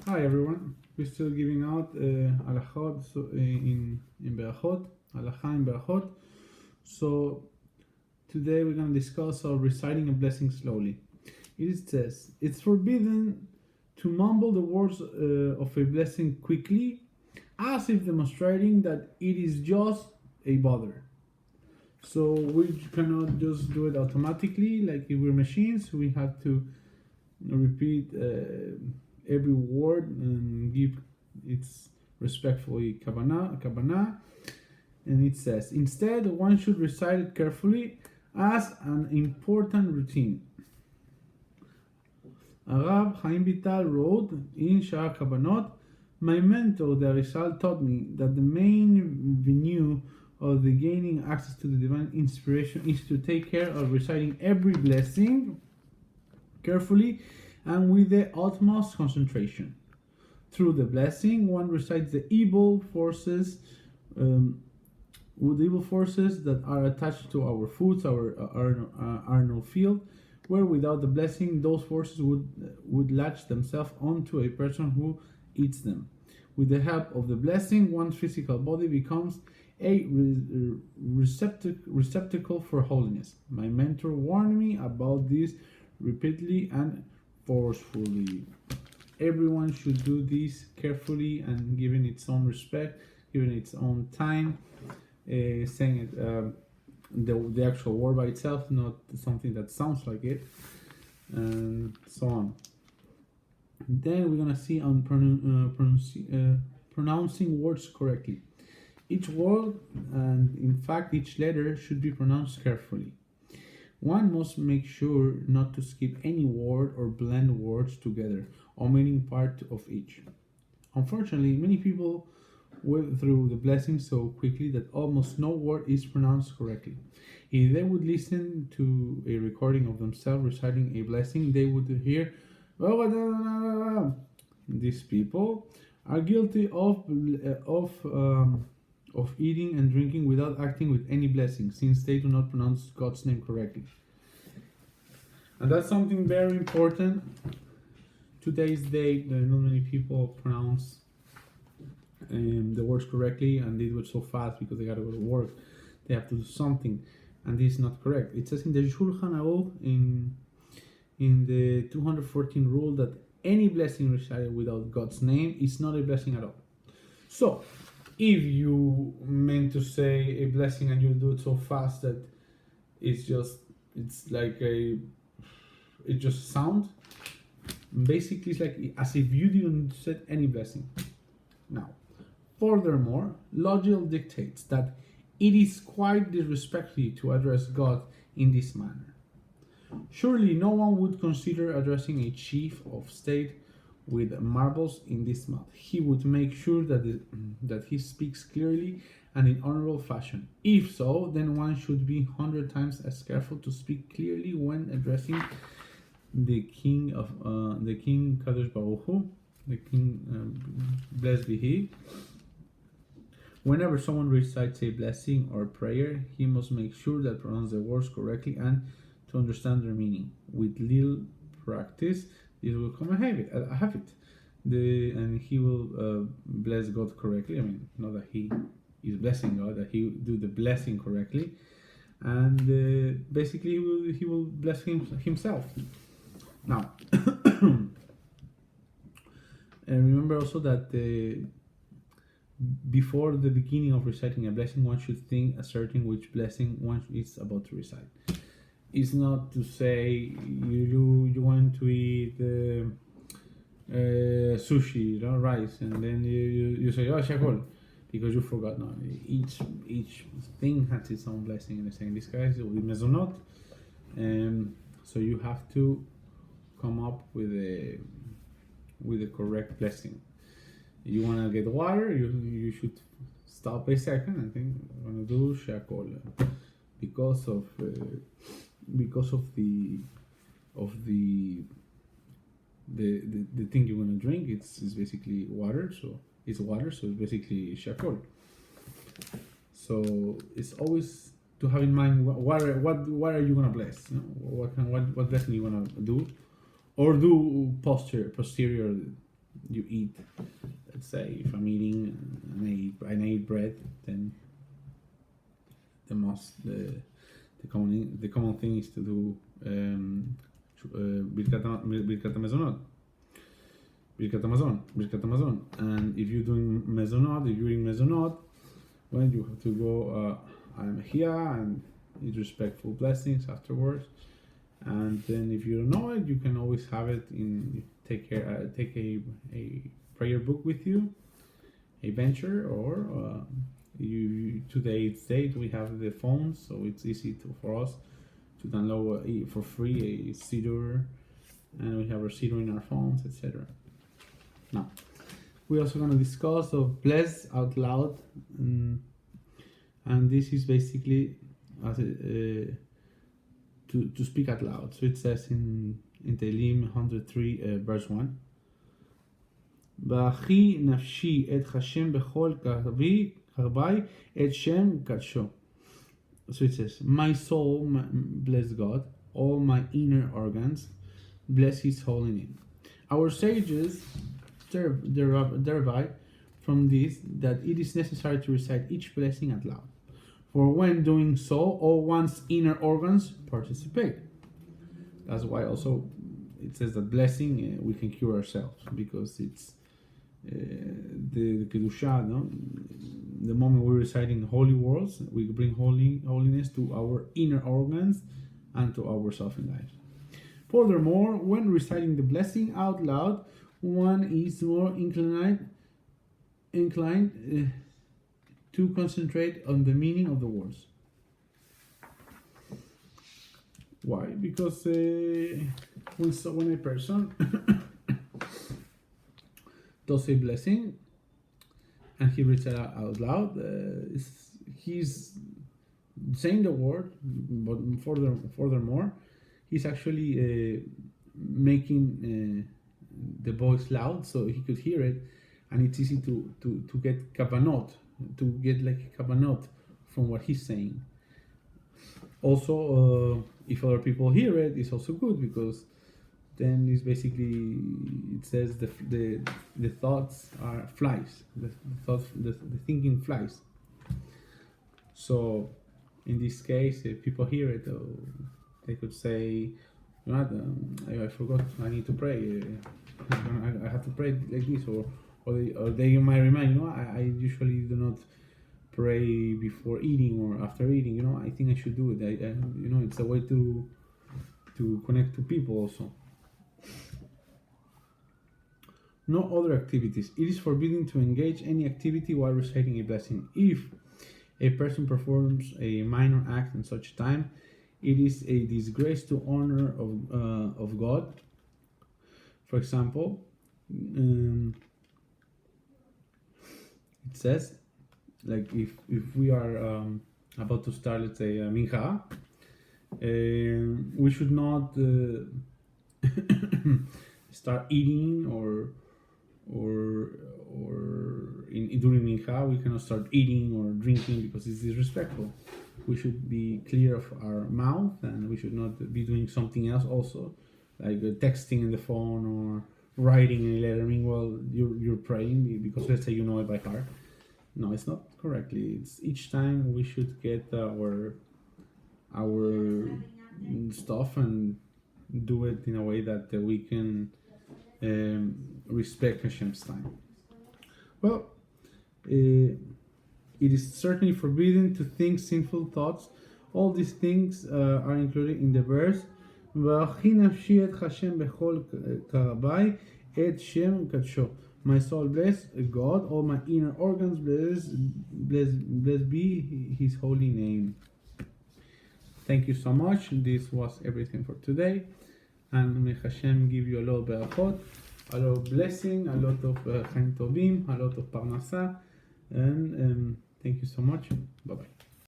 Hi everyone. We're still giving out halachot in berachot, halacha in berachot. So today we're going to discuss reciting a blessing slowly. It says it's forbidden to mumble the words of a blessing quickly, as if demonstrating that it is just a bother. So we cannot just do it automatically, like if we're machines. We have to repeat every word and give its respectfully kavanah. And it says, instead, one should recite it carefully as an important routine. Arab Chaim Vital wrote in Shah Kabanot, my mentor, the Arizal, taught me that the main venue of the gaining access to the divine inspiration is to take care of reciting every blessing carefully and with the utmost concentration. Through the blessing, one recites the evil forces, that are attached to our foods, our arnold field, where without the blessing, those forces would latch themselves onto a person who eats them. With the help of the blessing, one's physical body becomes a receptacle for holiness. My mentor warned me about this repeatedly and forcefully. Everyone should do this carefully and given its own respect, given its own time, saying it the actual word by itself, not something that sounds like it, and so on. Then we're gonna see on pronouncing words correctly. Each word and in fact each letter should be pronounced carefully. One must make sure not to skip any word or blend words together, omitting part of each. Unfortunately, many people went through the blessing so quickly that almost no word is pronounced correctly. If they would listen to a recording of themselves reciting a blessing, they would hear, these people are guilty of eating and drinking without acting with any blessing, since they do not pronounce God's name correctly. And that's something very important. Today's date, not many people pronounce the words correctly, and they do it so fast because they gotta go to work. They have to do something, and this is not correct. It says in the Shulchan Aruch in the 214 rule that any blessing recited without God's name is not a blessing at all. So, if you meant to say a blessing and you do it so fast that it just sounds, basically it's like as if you didn't said any blessing. Now, furthermore, logic dictates that it is quite disrespectful to address God in this manner. Surely no one would consider addressing a chief of state with marbles in this mouth. He would make sure that he speaks clearly and in honorable fashion. If so, then one should be 100 times as careful to speak clearly when addressing the King Kadosh Baruch Hu, the King, blessed be He. Whenever someone recites a blessing or prayer, he must make sure that pronounce the words correctly and to understand their meaning. With little practice, this will become a habit. And he will bless God correctly. I mean, not that he is blessing God, that he do the blessing correctly, and basically he will bless himself. Now, and remember also that before the beginning of reciting a blessing, one should think ascertain which blessing one is about to recite. It's not to say you want to eat sushi, rice, and then you say shakol because you forgot. No, each thing has its own blessing. And saying this guy is with mezonot, so you have to come up with a correct blessing. You want to get water, you should stop a second and think, I'm going to do shakol because of the thing you're going to drink. It's basically water, so it's basically shakol. So it's always to have in mind what are you going to bless, you know? What blessing you want to do, or do posterior you eat. Let's say if I'm eating and I eat bread, then the common thing is to do birkat hamazonot, birkat hamazon. And if you're doing mezonot, if you're eating mezonot, well, you have to go al mechia and eat respectful blessings afterwards. And then if you don't know it, you can always have it take a prayer book with you, a venture, or today's date we have the phones, so it's easy for us to download for free a siddur, and we have our siddur in our phones, etc. Now we're also going to discuss of bless out loud, and this is basically as to speak out loud. So it says in Tehillim 103 verse 1, V'achi nafshi et Hashem bechol karbai et Shem kadsho. So it says, my soul bless God, all my inner organs bless His holy name. Our sages derive from this that it is necessary to recite each blessing out loud, for when doing so, all one's inner organs participate. That's why also it says that blessing we can cure ourselves, because it's the kedusha, no? The moment we're reciting holy words, we bring holiness to our inner organs and to ourselves in life. Furthermore, when reciting the blessing out loud, one is more inclined to concentrate on the meaning of the words. Why? Because when a person does a blessing and he reads it out loud, he's saying the word, but furthermore, he's actually making the voice loud so he could hear it, and it's easy to get kavanot, to get like a kavanot from what he's saying. Also, if other people hear it, it's also good, because then it's basically, it says the thoughts are flies, the thinking flies. So in this case, if people hear it, they could say, you know, I forgot, I need to pray, I have to pray like this, or they might remind, you know, I usually do not pray before eating or after eating, you know, I think I should do it. You know, it's a way to connect to people also. No other activities. It is forbidden to engage any activity while reciting a blessing. If a person performs a minor act in such time, it is a disgrace to honor of God. For example, it says, like if we are about to start, let's say, mincha, we should not start eating or during mincha we cannot start eating or drinking, because it's disrespectful. We should be clear of our mouth, and we should not be doing something else also, like texting in the phone or writing a letter while you're praying, because let's say you know it by heart. No, it's not correctly. It's each time we should get our stuff and do it in a way that we can respect Hashem's time. Well, it is certainly forbidden to think sinful thoughts. All these things are included in the verse. My soul bless God, all my inner organs bless be His holy name. Thank you so much. This was everything for today, and may Hashem give you a lot of berachot, a lot of blessing, a lot of chaim tovim, a lot of parnasa, and thank you so much. Bye bye.